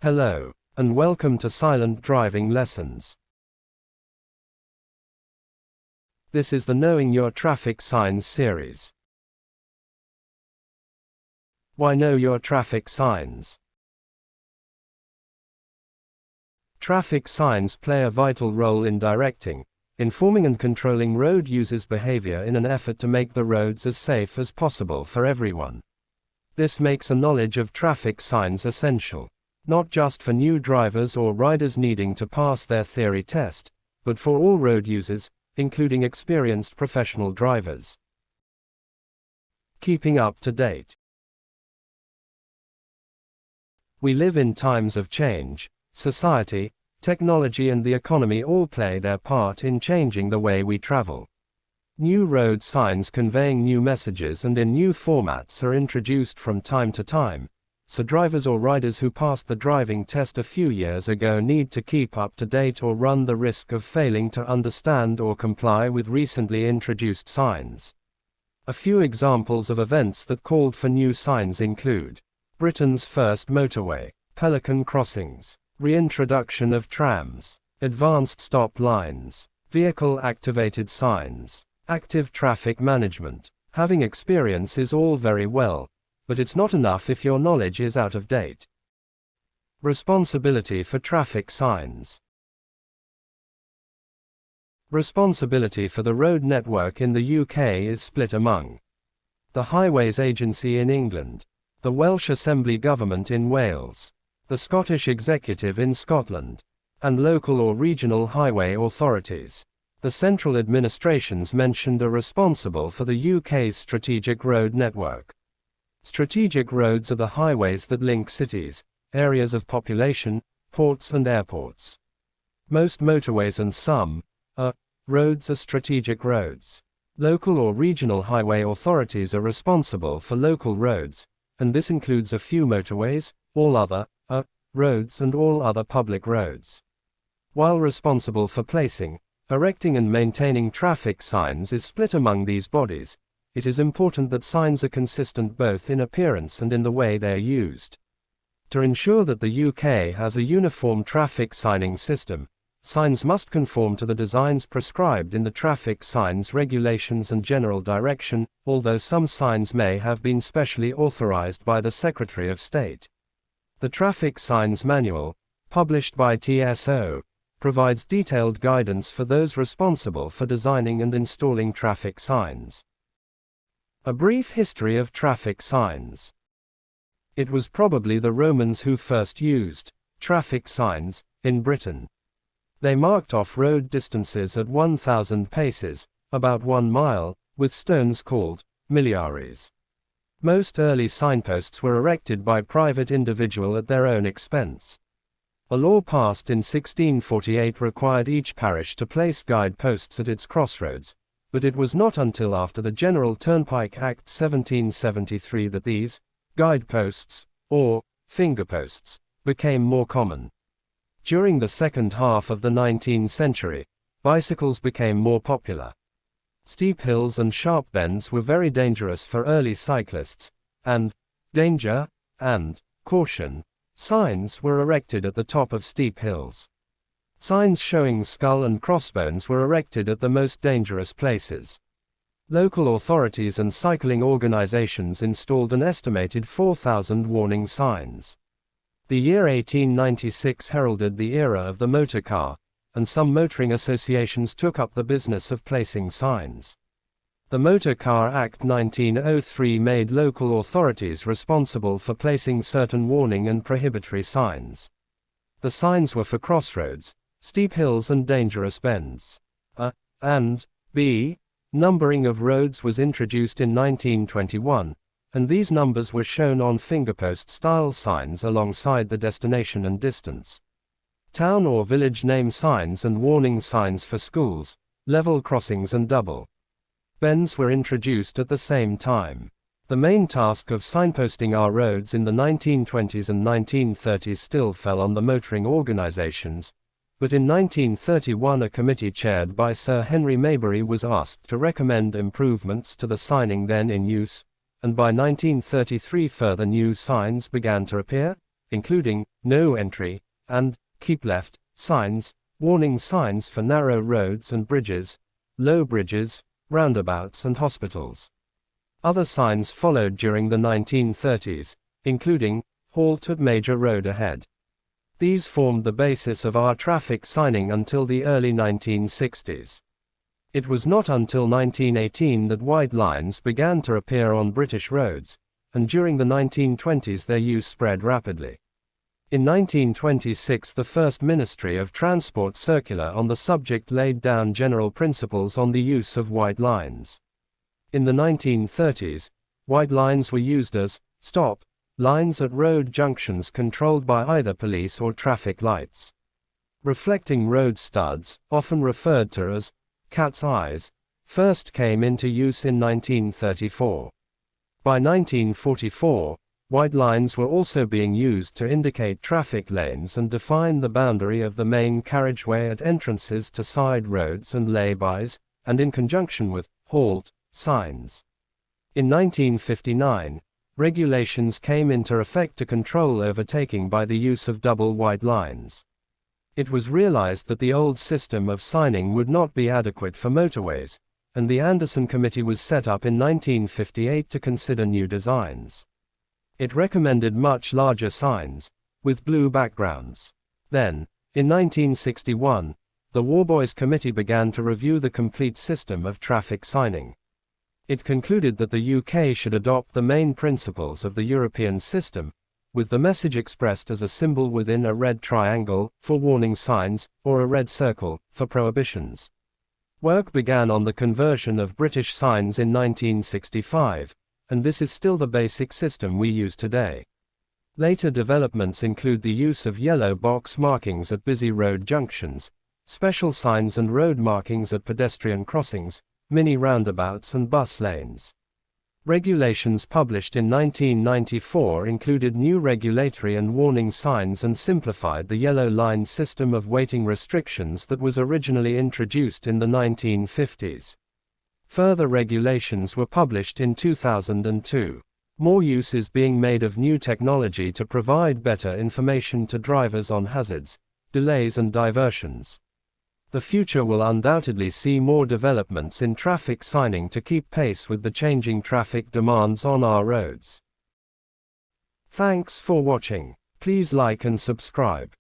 Hello, and welcome to Silent Driving Lessons. This is the Knowing Your Traffic Signs series. Why know your traffic signs? Traffic signs play a vital role in directing, informing and controlling road users' behavior in an effort to make the roads as safe as possible for everyone. This makes a knowledge of traffic signs essential, not just for new drivers or riders needing to pass their theory test, but for all road users, including experienced professional drivers. Keeping up to date. We live in times of change. Society, technology and the economy all play their part in changing the way we travel. New road signs conveying new messages and in new formats are introduced from time to time, so drivers or riders who passed the driving test a few years ago need to keep up to date or run the risk of failing to understand or comply with recently introduced signs. A few examples of events that called for new signs include Britain's first motorway, Pelican crossings, reintroduction of trams, advanced stop lines, vehicle-activated signs, active traffic management. Having experience is all very well, but it's not enough if your knowledge is out of date. Responsibility for traffic signs. Responsibility for the road network in the UK is split among the Highways Agency in England, the Welsh Assembly Government in Wales, the Scottish Executive in Scotland, and local or regional highway authorities. The central administrations mentioned are responsible for the UK's strategic road network. Strategic roads are the highways that link cities, areas of population, ports and airports. Most motorways and some roads are strategic roads. Local or regional highway authorities are responsible for local roads, and this includes a few motorways, all other roads and all other public roads. While responsible for placing, erecting and maintaining traffic signs is split among these bodies, it is important that signs are consistent both in appearance and in the way they are used. To ensure that the UK has a uniform traffic signing system, signs must conform to the designs prescribed in the Traffic Signs Regulations and General Direction, although some signs may have been specially authorized by the Secretary of State. The Traffic Signs Manual, published by TSO, provides detailed guidance for those responsible for designing and installing traffic signs. A brief history of traffic signs. It was probably the Romans who first used traffic signs in Britain. They marked off road distances at 1,000 paces, about 1 mile, with stones called miliares. Most early signposts were erected by private individual at their own expense. A law passed in 1648 required each parish to place guideposts at its crossroads, but it was not until after the General Turnpike Act 1773 that these guideposts, or fingerposts, became more common. During the second half of the 19th century, bicycles became more popular. Steep hills and sharp bends were very dangerous for early cyclists, and danger and caution signs were erected at the top of steep hills. Signs showing skull and crossbones were erected at the most dangerous places. Local authorities and cycling organizations installed an estimated 4,000 warning signs. The year 1896 heralded the era of the motor car, and some motoring associations took up the business of placing signs. The Motor Car Act 1903 made local authorities responsible for placing certain warning and prohibitory signs. The signs were for crossroads, steep hills and dangerous bends. And B. Numbering of roads was introduced in 1921, and these numbers were shown on fingerpost-style signs alongside the destination and distance. Town or village name signs and warning signs for schools, level crossings and double bends were introduced at the same time. The main task of signposting our roads in the 1920s and 1930s still fell on the motoring organizations, but in 1931 a committee chaired by Sir Henry Maybury was asked to recommend improvements to the signing then in use, and by 1933 further new signs began to appear, including no entry and keep left signs, warning signs for narrow roads and bridges, low bridges, roundabouts and hospitals. Other signs followed during the 1930s, including halt at major road ahead. These formed the basis of our traffic signing until the early 1960s. It was not until 1918 that white lines began to appear on British roads, and during the 1920s their use spread rapidly. In 1926 the first Ministry of Transport circular on the subject laid down general principles on the use of white lines. In the 1930s, white lines were used as stop lines at road junctions controlled by either police or traffic lights. Reflecting road studs, often referred to as cat's eyes, first came into use in 1934. By 1944, white lines were also being used to indicate traffic lanes and define the boundary of the main carriageway at entrances to side roads and lay-bys, and in conjunction with halt signs. In 1959, regulations came into effect to control overtaking by the use of double white lines. It was realized that the old system of signing would not be adequate for motorways, and the Anderson Committee was set up in 1958 to consider new designs. It recommended much larger signs, with blue backgrounds. Then, in 1961, the Warboys Committee began to review the complete system of traffic signing. It concluded that the UK should adopt the main principles of the European system, with the message expressed as a symbol within a red triangle, for warning signs, or a red circle, for prohibitions. Work began on the conversion of British signs in 1965, and this is still the basic system we use today. Later developments include the use of yellow box markings at busy road junctions, special signs and road markings at pedestrian crossings, mini roundabouts and bus lanes. Regulations published in 1994 included new regulatory and warning signs and simplified the yellow line system of waiting restrictions that was originally introduced in the 1950s. Further regulations were published in 2002. More use is being made of new technology to provide better information to drivers on hazards, delays and diversions. The future will undoubtedly see more developments in traffic signing to keep pace with the changing traffic demands on our roads. Thanks for watching. Please like and subscribe.